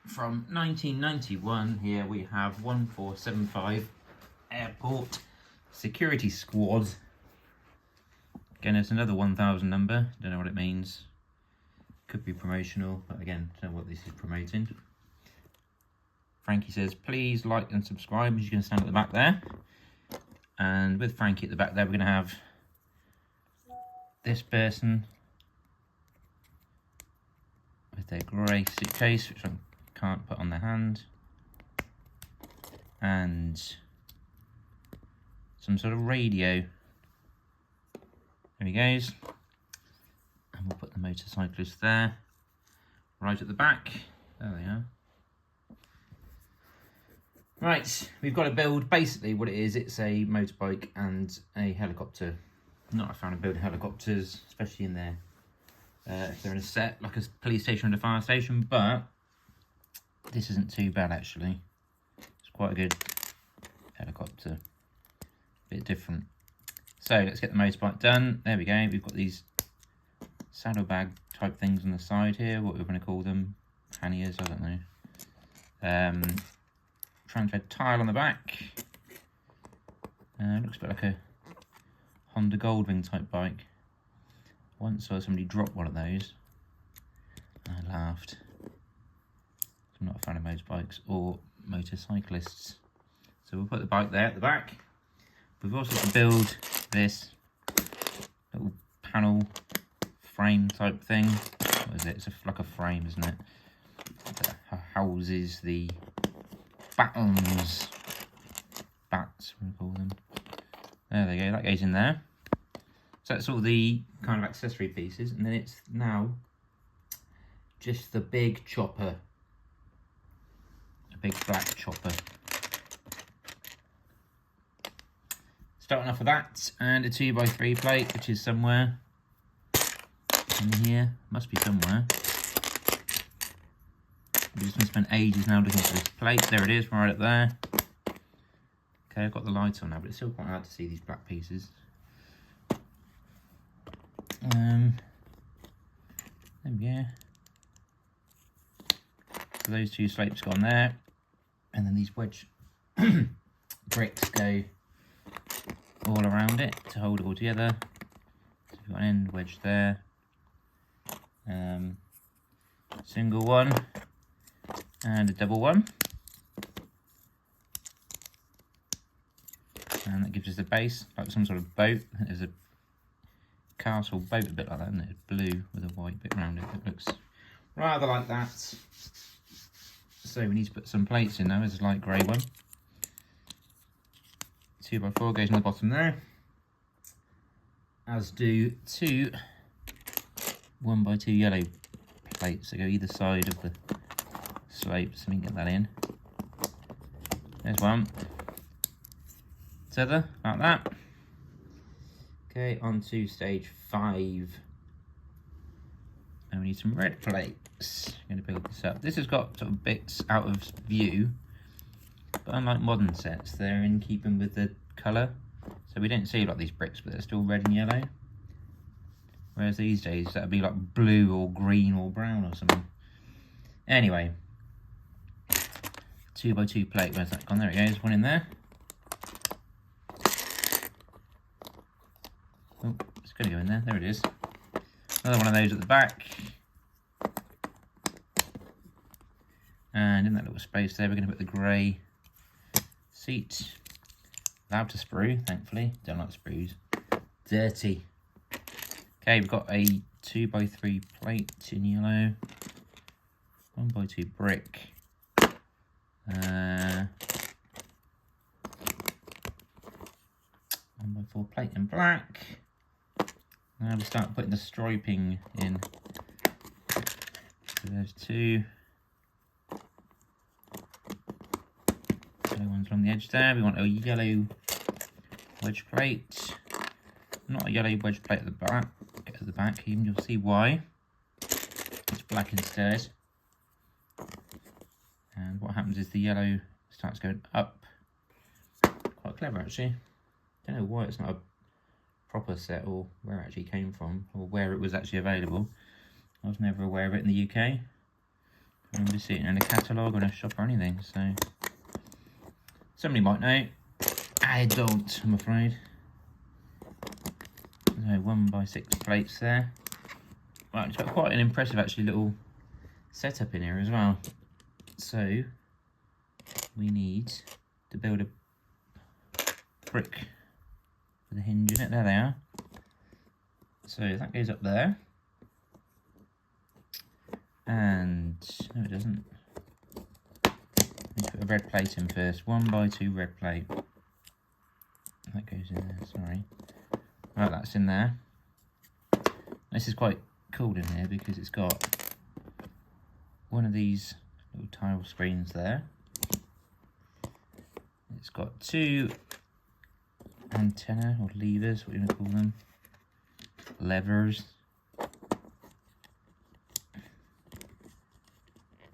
from 1991. Here we have 1475 Airport Security Squad. Again, it's another 1000 number. Don't know what it means. Could be promotional, but again, don't know what this is promoting. Frankie says, please like and subscribe, as you can stand at the back there. And with Frankie at the back there, we're going to have this person with their grey suitcase, which I can't put on their hand, and some sort of radio. There he goes. And we'll put the motorcyclist there, right at the back. There they are. Right, we've got to build, basically what it is, it's a motorbike and a helicopter. Not a fan of building helicopters, especially in there. If they're in a set, like a police station and a fire station, but this isn't too bad actually. It's quite a good helicopter. Bit different. So let's get the motorbike done. There we go, we've got these saddlebag type things on the side here, what we're going to call them, panniers, I don't know. Transfer tile on the back. Looks a bit like a Honda Goldwing type bike. Once saw somebody drop one of those, and I laughed. I'm not a fan of motorbikes or motorcyclists. So we'll put the bike there at the back. We've also got to build this little panel frame type thing. What is it? It's like a frame, isn't it? That houses the bats, we call them. There they go, that goes in there. So that's all the kind of accessory pieces, and then it's now just the big chopper. A big black chopper. Starting off with that, and a 2x3 plate, which is somewhere in here. Must be somewhere. We're just going to spend ages now looking for this plate. There it is, right up there. Okay, I've got the light on now, but it's still quite hard to see these black pieces. There we go. So those two slopes go on there, and then these wedge bricks go all around it to hold it all together. So we've got an end wedge there, single one, and a double one, and that gives us the base, like some sort of boat. There's a castle boat, a bit like that, isn't it? It's blue with a white bit around it. It looks rather like that. So we need to put some plates in now. There's a light grey one. 2x4 goes in the bottom there, as do two 1x2 yellow plates that go either side of the slope, so we can get that in. There's one. Tether, like that. Okay, on to stage 5. And we need some red plates. I'm going to build this up. This has got sort of bits out of view, but unlike modern sets, they're in keeping with the colour. So we don't see like these bricks, but they're still red and yellow. Whereas these days, that would be like blue or green or brown or something. Anyway, 2x2 plate, where's that gone? There it goes, one in there. Oh, it's going to go in there, there it is. Another one of those at the back. And in that little space there, we're going to put the grey seat. Allowed to sprue, thankfully. Don't like sprues. Dirty. Okay, we've got a 2x3 plate in yellow. 1x2 brick. 1x4 plate in black. Now we start putting the striping in. So there's two. Yellow ones along the edge there. We want a yellow wedge plate. Not a yellow wedge plate at the back. Get to the back even, you'll see why. It's black instead. And what happens is the yellow starts going up. Quite clever actually. Don't know why it's not a proper set, or where it actually came from, or where it was actually available. I was never aware of it in the UK. remember seeing it in a catalogue or in a shop or anything, so somebody might know. I don't, I'm afraid. So 1x6 plates there. Right, it's got quite an impressive actually little setup in here as well. So we need to build a brick with a hinge in it. There they are. So that goes up there. And no, it doesn't. Let's put a red plate in first. 1x2 red plate. That goes in there, sorry. Right, that's in there. This is quite cool in here because it's got one of these little tile screens there. It's got two antenna or levers, what you want to call them. Levers.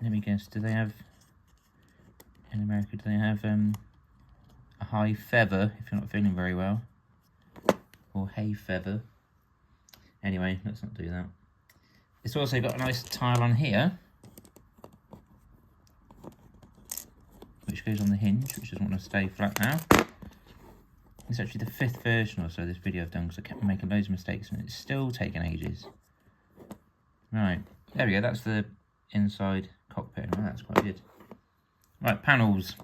Let me guess, do they have, in America, do they have a high feather if you're not feeling very well? Or hay feather? Anyway, let's not do that. It's also got a nice tile on here, which goes on the hinge, which doesn't want to stay flat now. It's actually the 5th version or so of this video I've done because I kept making loads of mistakes and it's still taking ages. Right, there we go, that's the inside cockpit. Oh, that's quite good. Right, panels.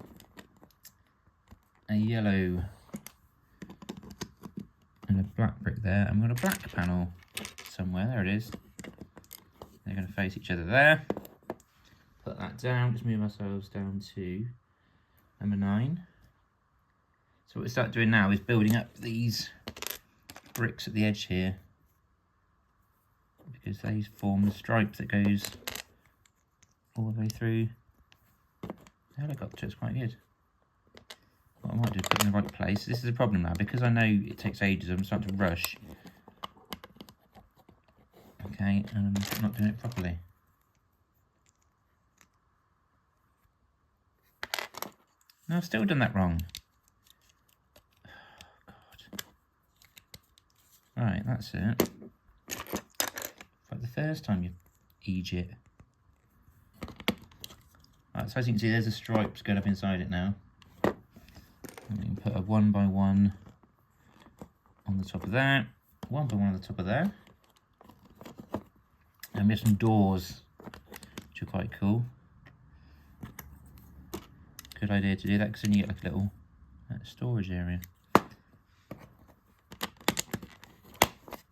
A yellow and a black brick there. I'm going to black panel somewhere. There it is. They're going to face each other there. Put that down. Just move ourselves down to number 9. So what we start doing now is building up these bricks at the edge here, because these form the stripe that goes all the way through the helicopter. It's quite good. What I might do is put it in the right place. This is a problem now, because I know it takes ages, I'm starting to rush. Okay, and I'm not doing it properly. No, I've still done that wrong. Oh, God. Right, that's it. Like the first time you idiot. Right, so as you can see, there's the stripes going up inside it now. And we can put a 1x1 on the top of that, 1x1 on the top of there. And we have some doors, which are quite cool. Good idea to do that, because then you get like a little storage area.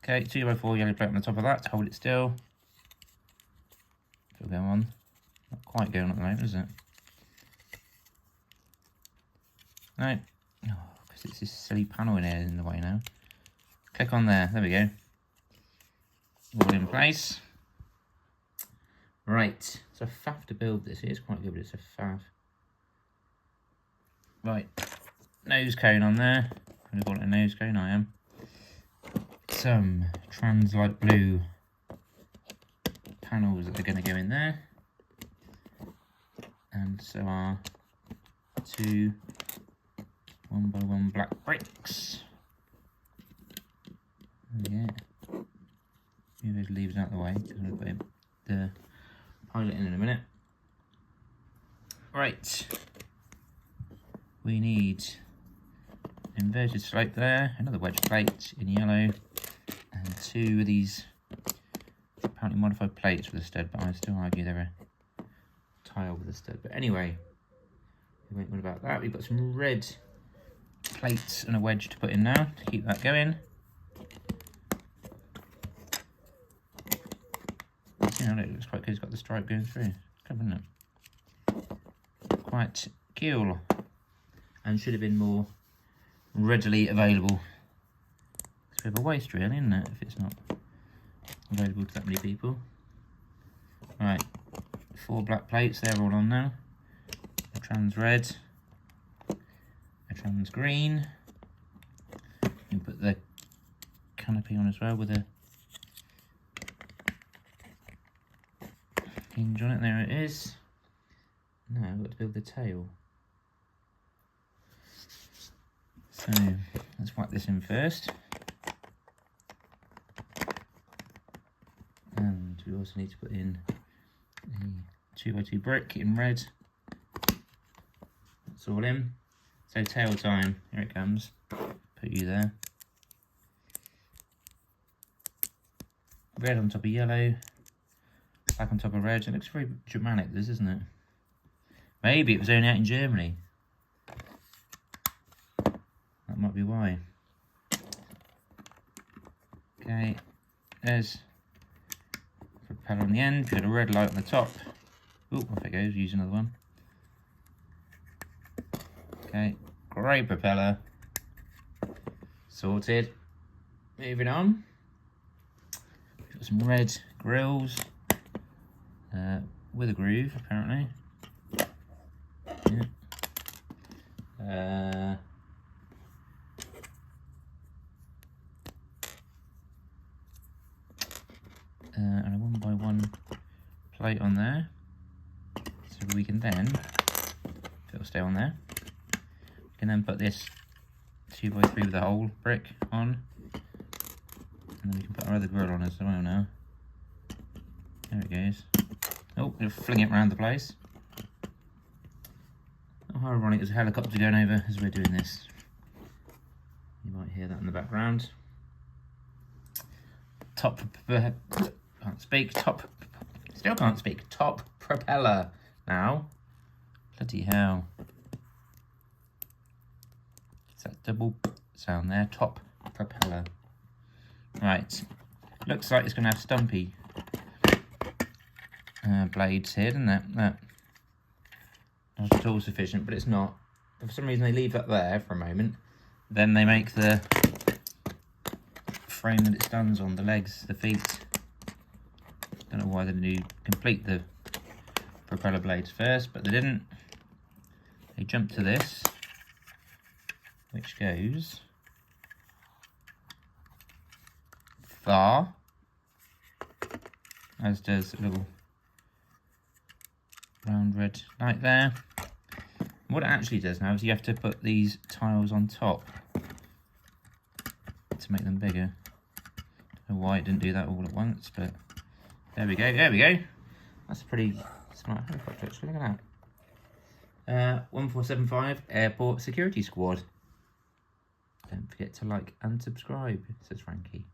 Okay, 2x4 yellow plate on the top of that to hold it still. It'll go on. Not quite going at the moment, is it? No. Oh, because it's this silly panel in here in the way now. Click on there. There we go. All in place. Right. So a faff to build this. It is quite good, but it's a faff. Right. Nose cone on there. I'm going to call it a nose cone. I am. Some trans light blue panels that are going to go in there. And so are 2 1x1 black bricks. Yeah. Move those leaves out of the way. I'm going to put the pilot in a minute. Right. We need an inverted slope there, another wedge plate in yellow, and 2 of these apparently modified plates with a stud, but I still argue they're a tile with a stud. But anyway, we won't worry about that. We've got some red plates and a wedge to put in now to keep that going. You know, it looks quite good. It's got the stripe going through. It's good, isn't it? Quite cool. And should have been more readily available. It's a bit of a waste, really, isn't it, if it's not available to that many people. Right, 4 black plates, they're all on now. A trans red, a trans green. You can put the canopy on as well with a hinge on it. There it is. Now I've got to build the tail. So let's whack this in first. And we also need to put in 2x2 brick in red. That's all in. So tail time, here it comes. Put you there. Red on top of yellow, black on top of red. It looks very Germanic, this, isn't it? Maybe it was only out in Germany. That might be why. Okay, there's propeller on the end. Got a red light on the top. Oh, off it goes. Use another one. Okay, great propeller. Sorted. Moving on. Got some red grills with a groove, apparently. Yeah. And a 1x1 plate on there, so we can then, if it'll stay on there, we can then put this 2x3 with a hole brick on, and then we can put our other grill on as well now. There it goes. Oh, it'll fling it around the place. Oh, how ironic, there's a helicopter going over as we're doing this. You might hear that in the background. Still can't speak. Top propeller now. Bloody hell. It's that double sound there. Top propeller. Right. Looks like it's going to have stumpy blades here, doesn't it? That. Not at all sufficient, but it's not. For some reason they leave that there for a moment. Then they make the frame that it stands on, the legs, the feet. Don't know why they didn't complete the propeller blades first, but they didn't. They jumped to this, which goes far, as does a little round red light there. What it actually does now is you have to put these tiles on top to make them bigger. I don't know why it didn't do that all at once, but there we go, there we go. That's a pretty smart helicopter actually, look at that. 1475 Airport Security Squad. Don't forget to like and subscribe, says Frankie.